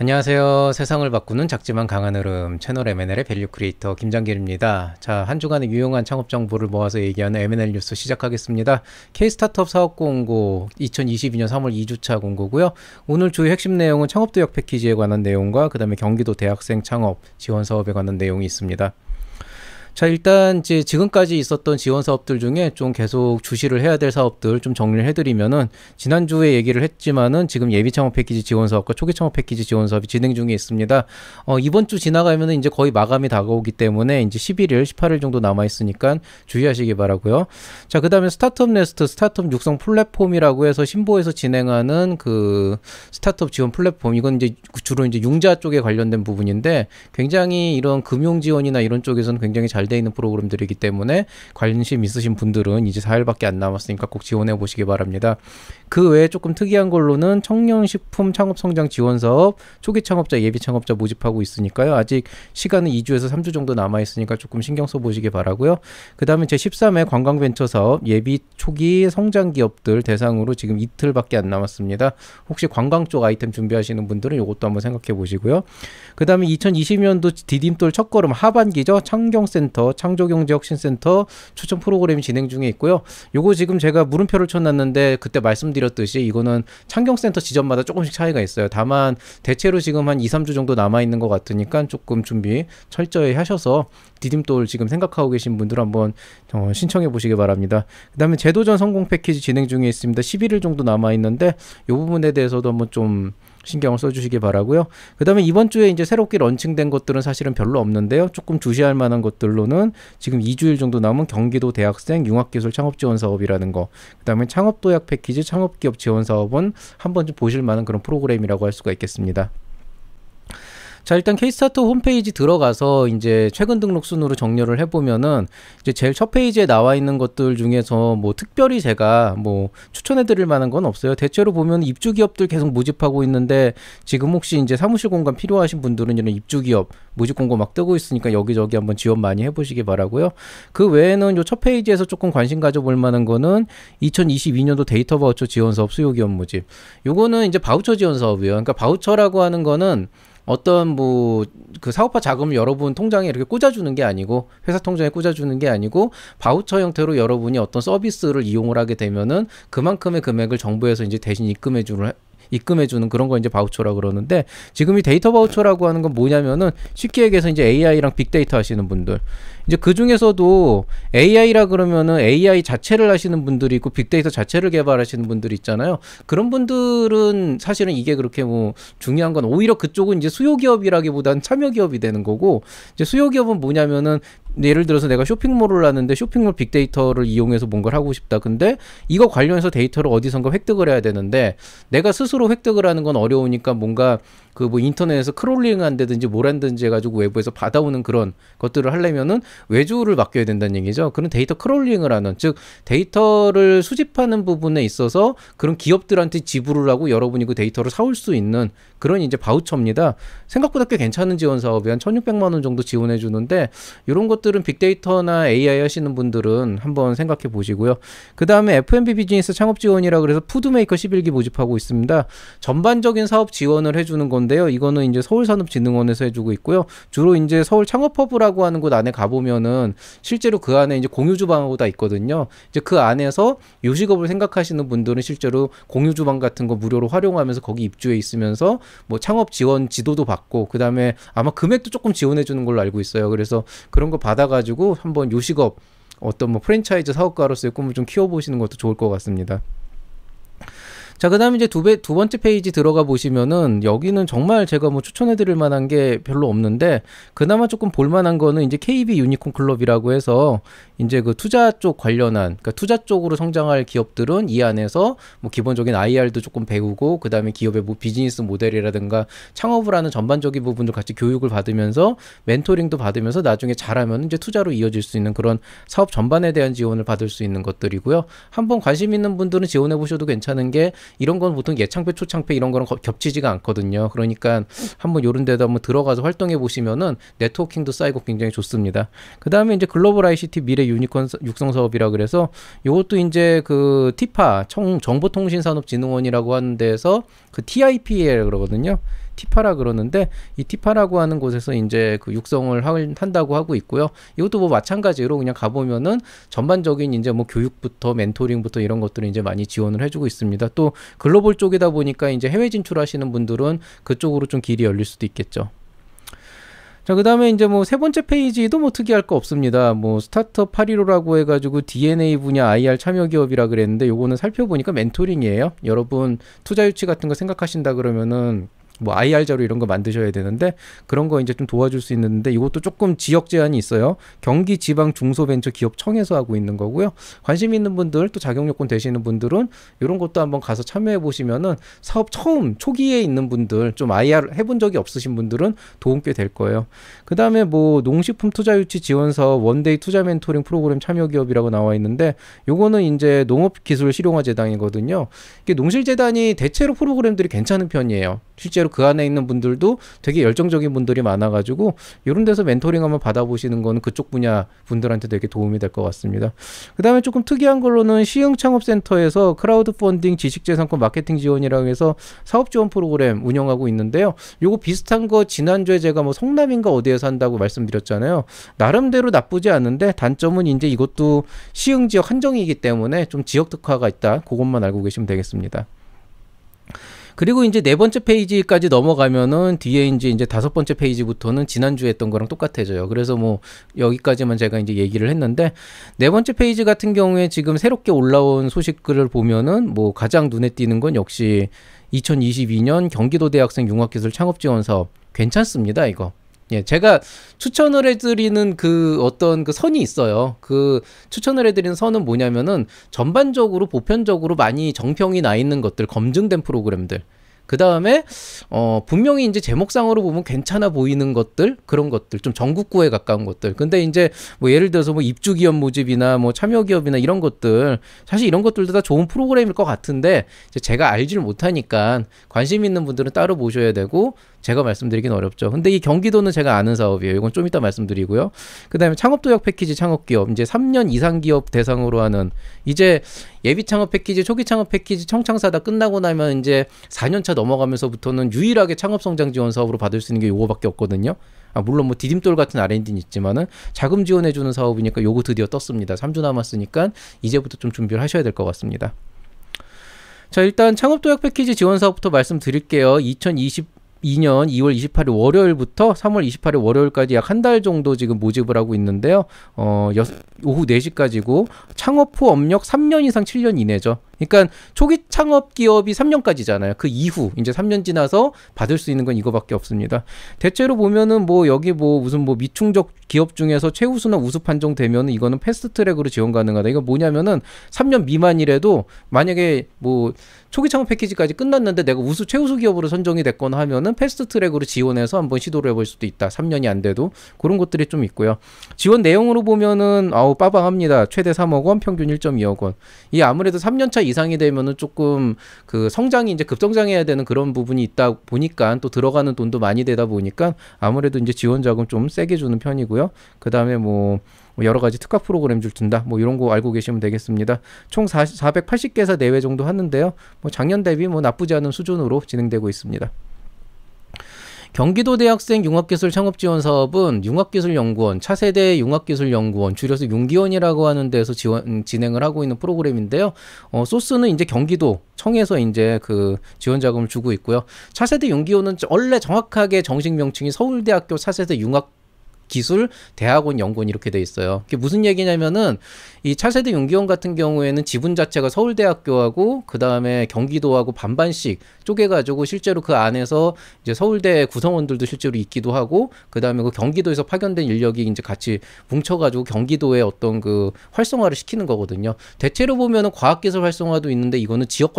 안녕하세요. 세상을 바꾸는 작지만 강한 흐름 채널 M&L의 밸류 크리에이터 김장길입니다. 자, 한 주간의 유용한 창업 정보를 모아서 얘기하는 M&L 뉴스 시작하겠습니다. K-스타트업 사업 공고 2022년 3월 2주차 공고고요. 오늘 주요 핵심 내용은 창업도약 패키지에 관한 내용과 그 다음에 경기도 대학생 창업 지원 사업에 관한 내용이 있습니다. 자, 일단 이제 지금까지 있었던 지원 사업들 중에 좀 계속 주시를 해야 될 사업들 좀 정리를 해드리면은, 지난주에 얘기를 했지만은 지금 예비 창업 패키지 지원 사업과 초기 창업 패키지 지원 사업이 진행 중에 있습니다. 이번 주 지나가면은 이제 거의 마감이 다가오기 때문에 이제 11일, 18일 정도 남아 있으니까 주의하시기 바라고요. 자, 그다음에 스타트업 네스트 스타트업 육성 플랫폼이라고 해서 신보에서 진행하는 그 스타트업 지원 플랫폼, 이건 이제 주로 이제 융자 쪽에 관련된 부분인데, 굉장히 이런 금융 지원이나 이런 쪽에서는 굉장히 잘 돼 있는 프로그램들이기 때문에 관심 있으신 분들은 이제 4일밖에 안 남았으니까 꼭 지원해 보시기 바랍니다. 그 외에 조금 특이한 걸로는 청년식품 창업성장 지원사업 초기 창업자 예비 창업자 모집하고 있으니까요. 아직 시간은 2주에서 3주 정도 남아있으니까 조금 신경 써보시기 바라고요. 그 다음에 제13회 관광벤처사업 예비 초기 성장 기업들 대상으로 지금 이틀밖에 안 남았습니다. 혹시 관광 쪽 아이템 준비하시는 분들은 이것도 한번 생각해 보시고요. 그 다음에 2020년도 디딤돌 첫걸음 하반기죠. 창경센터 창조경제혁신센터 추천 프로그램이 진행 중에 있고요. 요거 지금 제가 물음표를 쳐놨는데, 그때 말씀드렸듯이 이거는 창경센터 지점마다 조금씩 차이가 있어요. 다만 대체로 지금 한 2, 3주 정도 남아있는 것 같으니까 조금 준비 철저히 하셔서 디딤돌 지금 생각하고 계신 분들 한번 신청해 보시기 바랍니다. 그 다음에 제도전 성공 패키지 진행 중에 있습니다. 11일 정도 남아있는데 이 부분에 대해서도 한번 좀 신경을 써주시기 바라고요. 그 다음에 이번 주에 이제 새롭게 런칭된 것들은 사실은 별로 없는데요. 조금 주시할 만한 것들로는 지금 2주일 정도 남은 경기도 대학생 융합기술 창업지원 사업이라는 거, 그 다음에 창업도약 패키지 창업기업 지원 사업은 한번 좀 보실 만한 그런 프로그램이라고 할 수가 있겠습니다. 자, 일단 K-스타트 홈페이지 들어가서 이제 최근 등록 순으로 정렬을 해보면은 이제 제일 첫 페이지에 나와 있는 것들 중에서 뭐 특별히 제가 뭐 추천해드릴 만한 건 없어요. 대체로 보면 입주 기업들 계속 모집하고 있는데, 지금 혹시 이제 사무실 공간 필요하신 분들은 이런 입주 기업 모집 공고 막 뜨고 있으니까 여기저기 한번 지원 많이 해보시기 바라고요. 그 외에는 요 첫 페이지에서 조금 관심 가져볼 만한 거는 2022년도 데이터 바우처 지원 사업 수요 기업 모집. 요거는 이제 바우처 지원 사업이에요. 그러니까 바우처라고 하는 거는 어떤 뭐 그 사업화 자금을 여러분 통장에 이렇게 꽂아주는 게 아니고, 회사 통장에 꽂아주는 게 아니고, 바우처 형태로 여러분이 어떤 서비스를 이용을 하게 되면은 그만큼의 금액을 정부에서 이제 대신 입금해주는 그런 거 이제 바우처라고 그러는데, 지금 이 데이터 바우처라고 하는 건 뭐냐면은 쉽게 얘기해서 이제 AI랑 빅데이터 하시는 분들, 이제 그 중에서도 AI라 그러면은 AI 자체를 하시는 분들이 있고 빅데이터 자체를 개발하시는 분들이 있잖아요. 그런 분들은 사실은 이게 그렇게 뭐 중요한 건, 오히려 그쪽은 이제 수요 기업이라기보다는 참여 기업이 되는 거고, 이제 수요 기업은 뭐냐면은 예를 들어서 내가 쇼핑몰을 하는데 쇼핑몰 빅데이터를 이용해서 뭔가를 하고 싶다. 근데 이거 관련해서 데이터를 어디선가 획득을 해야 되는데, 내가 스스로 획득을 하는 건 어려우니까 뭔가 그 뭐 인터넷에서 크롤링 한다든지 뭘 한다든지 해가지고 외부에서 받아오는 그런 것들을 하려면은 외주를 맡겨야 된다는 얘기죠. 그런 데이터 크롤링을 하는, 즉 데이터를 수집하는 부분에 있어서 그런 기업들한테 지불을 하고 여러분이 그 데이터를 사올 수 있는 그런 이제 바우처입니다. 생각보다 꽤 괜찮은 지원 사업이 한 1,600만 원 정도 지원해 주는데, 이런 것들은 빅데이터나 AI 하시는 분들은 한번 생각해 보시고요. 그 다음에 F&B 비즈니스 창업 지원이라 그래서 푸드메이커 11기 모집하고 있습니다. 전반적인 사업 지원을 해주는 건데요. 이거는 이제 서울산업진흥원에서 해주고 있고요. 주로 이제 서울 창업허브라고 하는 곳 안에 가보면은 실제로 그 안에 이제 공유주방하고 다 있거든요. 이제 그 안에서 요식업을 생각하시는 분들은 실제로 공유주방 같은 거 무료로 활용하면서 거기 입주해 있으면서 뭐 창업 지원 지도도 받고, 그 다음에 아마 금액도 조금 지원해 주는 걸로 알고 있어요. 그래서 그런 거 받아가지고 한번 요식업 어떤 뭐 프랜차이즈 사업가로서의 꿈을 좀 키워보시는 것도 좋을 것 같습니다. 자, 그 다음에 이제 두 번째 페이지 들어가 보시면은, 여기는 정말 제가 뭐 추천해드릴 만한 게 별로 없는데, 그나마 조금 볼만한 거는 이제 KB 유니콘 클럽이라고 해서 이제 그 투자 쪽 관련한, 그러니까 투자 쪽으로 성장할 기업들은 이 안에서 뭐 기본적인 IR도 조금 배우고, 그 다음에 기업의 뭐 비즈니스 모델이라든가 창업을 하는 전반적인 부분들 같이 교육을 받으면서 멘토링도 받으면서 나중에 잘하면 이제 투자로 이어질 수 있는 그런 사업 전반에 대한 지원을 받을 수 있는 것들이고요. 한번 관심 있는 분들은 지원해 보셔도 괜찮은 게, 이런 건 보통 예창패, 초창패 이런 거랑 겹치지가 않거든요. 그러니까 한번 요런 데도 한번 들어가서 활동해 보시면은 네트워킹도 쌓이고 굉장히 좋습니다. 그 다음에 이제 글로벌 ICT 미래 유니콘 육성 사업이라 그래서 요것도 이제 그 티파 정보통신산업진흥원이라고 하는 데에서 그 TIPA 그러거든요. 티파라 그러는데 이 티파라고 하는 곳에서 이제 그 육성을 한다고 하고 있고요. 이것도 뭐 마찬가지로 그냥 가보면은 전반적인 이제 뭐 교육부터 멘토링부터 이런 것들을 이제 많이 지원을 해주고 있습니다. 또 글로벌 쪽이다 보니까 이제 해외 진출하시는 분들은 그쪽으로 좀 길이 열릴 수도 있겠죠. 자, 그 다음에 이제 뭐 세 번째 페이지도 뭐 특이할 거 없습니다. 뭐 스타트업 815라고 해가지고 DNA 분야 IR 참여 기업이라 그랬는데 요거는 살펴보니까 멘토링이에요. 여러분 투자 유치 같은 거 생각하신다 그러면은 뭐 IR 자료 이런 거 만드셔야 되는데 그런 거 이제 좀 도와줄 수 있는데 이것도 조금 지역 제한이 있어요. 경기 지방 중소벤처기업청에서 하고 있는 거고요. 관심 있는 분들 또 자격 요건 되시는 분들은 이런 것도 한번 가서 참여해 보시면은 사업 처음 초기에 있는 분들 좀 IR 해본 적이 없으신 분들은 도움 꽤 될 거예요. 그 다음에 뭐 농식품 투자 유치 지원 사업 원데이 투자 멘토링 프로그램 참여 기업이라고 나와 있는데 요거는 이제 농업기술 실용화 재단이거든요. 이게 농실재단이 대체로 프로그램들이 괜찮은 편이에요. 실제로 그 안에 있는 분들도 되게 열정적인 분들이 많아가지고 이런 데서 멘토링 한번 받아보시는 거는 그쪽 분야 분들한테 되게 도움이 될 것 같습니다. 그 다음에 조금 특이한 걸로는 시흥창업센터에서 크라우드 펀딩 지식재산권 마케팅 지원이라고 해서 사업 지원 프로그램 운영하고 있는데요. 요거 비슷한 거 지난주에 제가 뭐 성남인가 어디에서 한다고 말씀드렸잖아요. 나름대로 나쁘지 않은데 단점은 이제 이것도 시흥 지역 한정이기 때문에 좀 지역 특화가 있다. 그것만 알고 계시면 되겠습니다. 그리고 이제 네 번째 페이지까지 넘어가면은 뒤에 이제 다섯 번째 페이지부터는 지난주에 했던 거랑 똑같아져요. 그래서 뭐 여기까지만 제가 이제 얘기를 했는데 네 번째 페이지 같은 경우에 지금 새롭게 올라온 소식들을 보면은 뭐 가장 눈에 띄는 건 역시 2022년 경기도 대학생 융합기술 창업 지원 사업 괜찮습니다, 이거. 예, 제가 추천을 해드리는 그 어떤 그 선이 있어요. 그 추천을 해드리는 선은 뭐냐면은 전반적으로 보편적으로 많이 정평이 나 있는 것들, 검증된 프로그램들. 그 다음에 분명히 이제 제목상으로 보면 괜찮아 보이는 것들, 그런 것들, 좀 전국구에 가까운 것들. 근데 이제 뭐 예를 들어서 뭐 입주기업 모집이나 뭐 참여기업이나 이런 것들, 사실 이런 것들도 다 좋은 프로그램일 것 같은데 이제 제가 알지를 못하니까 관심 있는 분들은 따로 보셔야 되고 제가 말씀드리긴 어렵죠. 근데 이 경기도는 제가 아는 사업이에요. 이건 좀 이따 말씀드리고요. 그 다음에 창업도약 패키지 창업기업, 이제 3년 이상 기업 대상으로 하는 이제 예비 창업 패키지, 초기 창업 패키지, 청창사 다 끝나고 나면 이제 4년차 넘어가면서부터는 유일하게 창업 성장 지원 사업으로 받을 수 있는 게 요거밖에 없거든요. 물론 뭐 디딤돌 같은 R&D는 있지만은 자금 지원해주는 사업이니까 요거 드디어 떴습니다. 3주 남았으니까 이제부터 좀 준비를 하셔야 될 것 같습니다. 자, 일단 창업도약 패키지 지원 사업부터 말씀드릴게요. 2022년 2월 28일 월요일부터 3월 28일 월요일까지 약 한 달 정도 지금 모집을 하고 있는데요. 오후 4시까지고 창업 후 업력 3년 이상 7년 이내죠. 그러니까 초기 창업 기업이 3년까지잖아요. 그 이후 이제 3년 지나서 받을 수 있는 건 이거밖에 없습니다. 대체로 보면은 뭐 여기 뭐 무슨 뭐 미충족 기업 중에서 최우수나 우수 판정 되면은 이거는 패스트 트랙으로 지원 가능하다. 이거 뭐냐면은 3년 미만이라도 만약에 뭐 초기 창업 패키지까지 끝났는데 내가 우수 최우수 기업으로 선정이 됐거나 하면은 패스트 트랙으로 지원해서 한번 시도를 해볼 수도 있다. 3년이 안 돼도 그런 것들이 좀 있고요. 지원 내용으로 보면은 빠방합니다. 최대 3억 원, 평균 1.2억 원. 이 아무래도 3년차 이상이 되면은 조금 그 성장이 이제 급성장해야 되는 그런 부분이 있다 보니까 또 들어가는 돈도 많이 되다 보니까 아무래도 이제 지원 자금 좀 세게 주는 편이고요. 그 다음에 뭐 여러 가지 특화 프로그램 줄 준다. 뭐 이런 거 알고 계시면 되겠습니다. 총 480개사 내외 정도 하는데요. 뭐 작년 대비 뭐 나쁘지 않은 수준으로 진행되고 있습니다. 경기도 대학생 융합기술 창업지원 사업은 융합기술연구원, 차세대 융합기술연구원, 줄여서 융기원이라고 하는 데서 진행을 하고 있는 프로그램인데요. 소스는 이제 경기도 청에서 이제 그 지원 자금을 주고 있고요. 차세대 융기원은 원래 정확하게 정식 명칭이 서울대학교 차세대 융합기술 대학원 연구원 이렇게 돼 있어요. 그게 무슨 얘기냐면은 이 차세대 융기원 같은 경우에는 지분 자체가 서울대학교하고 그 다음에 경기도하고 반반씩 쪼개가지고 실제로 그 안에서 이제 서울대 구성원들도 실제로 있기도 하고 그 다음에 그 경기도에서 파견된 인력이 이제 같이 뭉쳐가지고 경기도의 어떤 그 활성화를 시키는 거거든요. 대체로 보면은 과학기술 활성화도 있는데 이거는 지역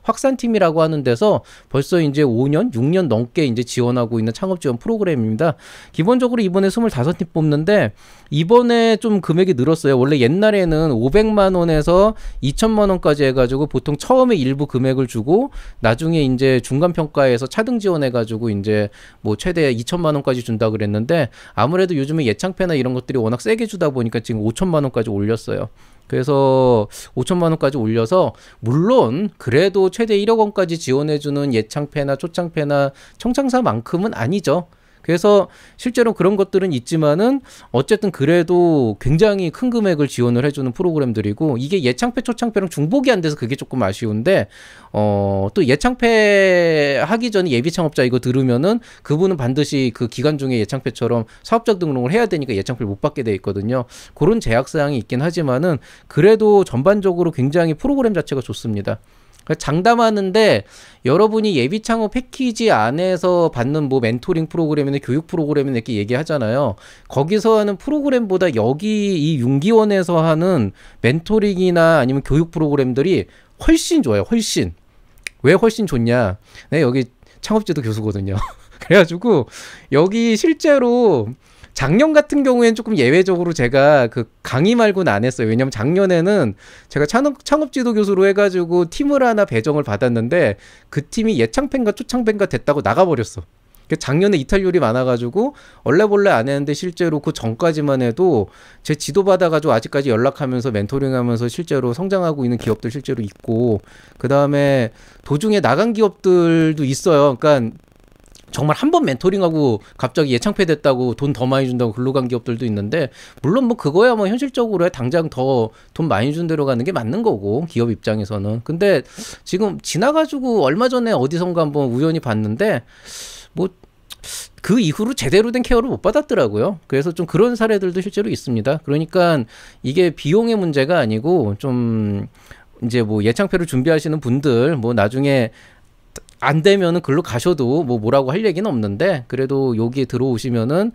확산팀이라고 하는 데서 벌써 이제 5년, 6년 넘게 이제 지원하고 있는 창업 지원 프로그램입니다. 기본적으로 이 이번에 25팀 뽑는데 이번에 좀 금액이 늘었어요. 원래 옛날에는 500만 원에서 2천만 원까지 해가지고 보통 처음에 일부 금액을 주고 나중에 이제 중간 평가에서 차등 지원해가지고 이제 뭐 최대 2천만 원까지 준다 그랬는데 아무래도 요즘에 예창패나 이런 것들이 워낙 세게 주다 보니까 지금 5천만 원까지 올렸어요. 그래서 5천만 원까지 올려서 물론 그래도 최대 1억 원까지 지원해주는 예창패나 초창패나 청창사만큼은 아니죠. 그래서 실제로 그런 것들은 있지만은 어쨌든 그래도 굉장히 큰 금액을 지원을 해주는 프로그램들이고 이게 예창패 초창패랑 중복이 안 돼서 그게 조금 아쉬운데 또 예창패 하기 전에 예비 창업자 이거 들으면은 그분은 반드시 그 기간 중에 예창패처럼 사업자 등록을 해야 되니까 예창패를 못 받게 돼 있거든요. 그런 제약 사항이 있긴 하지만은 그래도 전반적으로 굉장히 프로그램 자체가 좋습니다. 장담하는데 여러분이 예비 창업 패키지 안에서 받는 뭐 멘토링 프로그램이나 교육 프로그램이나 이렇게 얘기하잖아요. 거기서 하는 프로그램보다 여기 이 융기원에서 하는 멘토링이나 아니면 교육 프로그램들이 훨씬 좋아요. 훨씬. 왜 훨씬 좋냐? 네, 여기 창업지도 교수거든요. 그래가지고 여기 실제로 작년 같은 경우에는 조금 예외적으로 제가 그 강의 말고는 안 했어요. 왜냐면 작년에는 제가 창업지도 교수로 해가지고 팀을 하나 배정을 받았는데 그 팀이 예창팬가 초창팬가 됐다고 나가버렸어. 작년에 이탈률이 많아가지고 원래 안 했는데 실제로 그 전까지만 해도 제 지도 받아가지고 아직까지 연락하면서 멘토링하면서 실제로 성장하고 있는 기업들 실제로 있고 그 다음에 도중에 나간 기업들도 있어요. 그러니까 정말 한 번 멘토링하고 갑자기 예창패 됐다고 돈 더 많이 준다고 글로 간 기업들도 있는데 물론 뭐 그거야 뭐 현실적으로 당장 더 돈 많이 준 대로 가는 게 맞는 거고 기업 입장에서는. 근데 지금 지나가지고 얼마 전에 어디선가 한번 우연히 봤는데 뭐 그 이후로 제대로 된 케어를 못 받았더라고요. 그래서 좀 그런 사례들도 실제로 있습니다. 그러니까 이게 비용의 문제가 아니고 좀 이제 뭐 예창패를 준비하시는 분들 뭐 나중에 안 되면은 글로 가셔도 뭐 뭐라고 할 얘기는 없는데 그래도 여기에 들어오시면은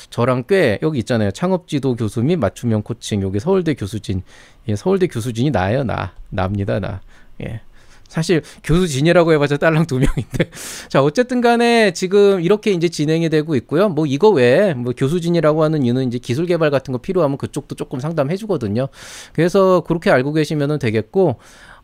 저랑 꽤 여기 있잖아요. 창업지도 교수 및 맞춤형 코칭 여기 서울대 교수진. 예, 서울대 교수진이 나예요. 납니다. 나. 예. 사실 교수진이라고 해봤자 딸랑 2명인데 자 어쨌든 간에 지금 이렇게 이제 진행이 되고 있고요. 뭐 이거 외에 뭐 교수진이라고 하는 이유는 이제 기술 개발 같은 거 필요하면 그쪽도 조금 상담해 주거든요. 그래서 그렇게 알고 계시면 되겠고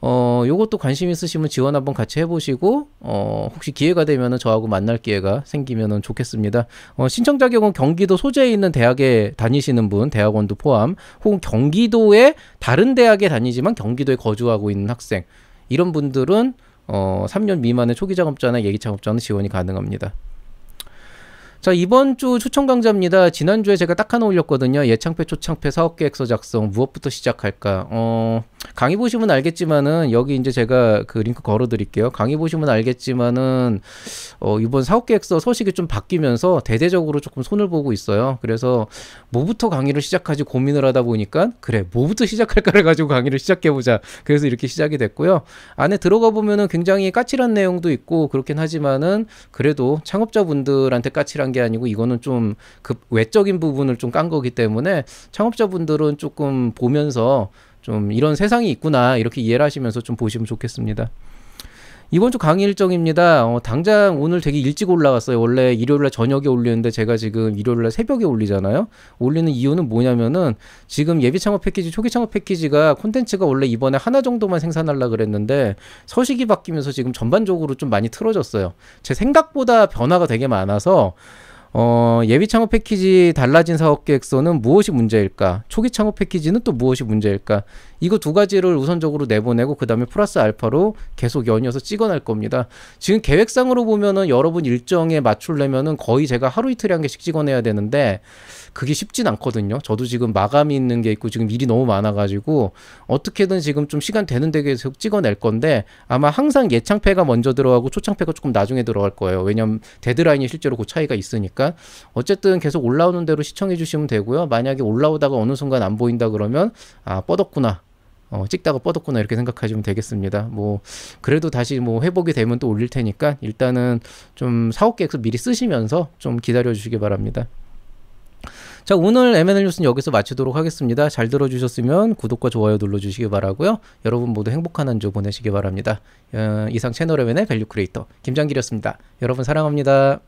요것도 관심 있으시면 지원 한번 같이 해보시고 혹시 기회가 되면은 저하고 만날 기회가 생기면은 좋겠습니다. 신청 자격은 경기도 소재에 있는 대학에 다니시는 분, 대학원도 포함, 혹은 경기도의 다른 대학에 다니지만 경기도에 거주하고 있는 학생 이런 분들은 3년 미만의 초기 창업자나 예기 창업자는 지원이 가능합니다. 자 이번 주 추천 강좌입니다. 지난주에 제가 딱 하나 올렸거든요. 예창패 초창패 사업계획서 작성 무엇부터 시작할까. 강의 보시면 알겠지만은 여기 이제 제가 그 링크 걸어 드릴게요. 강의 보시면 알겠지만은 이번 사업계획서 서식이 좀 바뀌면서 대대적으로 조금 손을 보고 있어요. 그래서 뭐부터 강의를 시작하지 고민을 하다 보니까 그래 뭐부터 시작할까를 가지고 강의를 시작해보자. 그래서 이렇게 시작이 됐고요. 안에 들어가 보면은 굉장히 까칠한 내용도 있고 그렇긴 하지만은 그래도 창업자분들한테 까칠한 게 아니고 이거는 좀 그 외적인 부분을 좀 깐 거기 때문에 창업자분들은 조금 보면서 좀 이런 세상이 있구나 이렇게 이해를 하시면서 좀 보시면 좋겠습니다. 이번 주 강의 일정입니다. 당장 오늘 되게 일찍 올라갔어요. 원래 일요일날 저녁에 올리는데 제가 지금 일요일날 새벽에 올리잖아요. 올리는 이유는 뭐냐면은 지금 예비 창업 패키지, 초기 창업 패키지가 콘텐츠가 원래 이번에 하나 정도만 생산하려고 그랬는데 서식이 바뀌면서 지금 전반적으로 좀 많이 틀어졌어요. 제 생각보다 변화가 되게 많아서 예비 창업 패키지 달라진 사업 계획서는 무엇이 문제일까? 초기 창업 패키지는 또 무엇이 문제일까? 이거 두 가지를 우선적으로 내보내고 그 다음에 플러스 알파로 계속 연이어서 찍어낼 겁니다. 지금 계획상으로 보면은 여러분 일정에 맞추려면은 거의 제가 하루 이틀에 한 개씩 찍어내야 되는데 그게 쉽진 않거든요. 저도 지금 마감이 있는 게 있고 지금 일이 너무 많아가지고 어떻게든 지금 좀 시간 되는 데 계속 찍어낼 건데 아마 항상 예창패가 먼저 들어가고 초창패가 조금 나중에 들어갈 거예요. 왜냐면 데드라인이 실제로 그 차이가 있으니까. 어쨌든 계속 올라오는 대로 시청해 주시면 되고요. 만약에 올라오다가 어느 순간 안 보인다 그러면 아 뻗었구나. 찍다가 뻗었구나 이렇게 생각하시면 되겠습니다. 뭐 그래도 다시 뭐 회복이 되면 또 올릴 테니까 일단은 좀 사업 계획서 미리 쓰시면서 좀 기다려 주시기 바랍니다. 자 오늘 M&A 뉴스는 여기서 마치도록 하겠습니다. 잘 들어주셨으면 구독과 좋아요 눌러주시기 바라고요. 여러분 모두 행복한 한 주 보내시기 바랍니다. 이상 채널 M&A 밸류 크리에이터 김장길이었습니다. 여러분 사랑합니다.